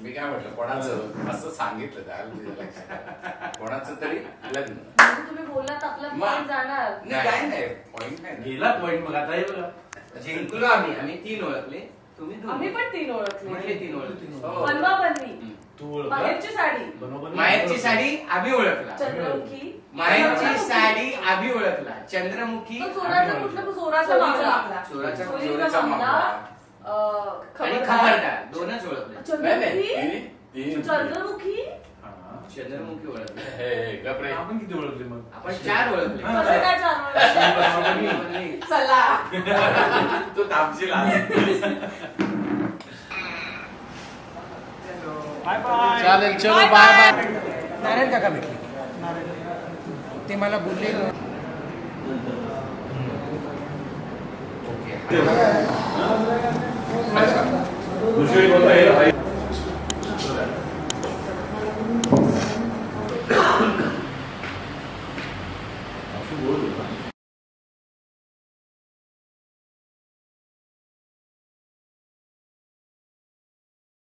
मी काय म्हटलं कोणाचं असं सांगितलं त्याला कोणाचं तरी लग्न तुम्ही बोललात आपला पॉइंट जाणार काय नाही पॉइंट नाही गेला पॉइंट मग आता हे बघा जिंकलो आम्ही 3 ओळखले तुम्ही आम्ही पण 3 ओळखले म्हणजे 3 ओळखले बनवा बनवी तू ओळख माहेरची साडी माहेरची साडी आम्ही ओळखला चंद्रमुखी माहेरची साडी आम्ही ओळखला चंद्रमुखी चोराचा कुठला चोराचा मामला चोराचा मामला आणि खबरदार दोनच ओळखले चंद्रमुखी चंद्रमुखी ओळखले आपण किती ओळखले मग आपण 4 ओळखले कसं काय चालवलं चला तू थांबशील चालेल चलो बाय बाय नारायण काका भेटले ते मला बोलले बोल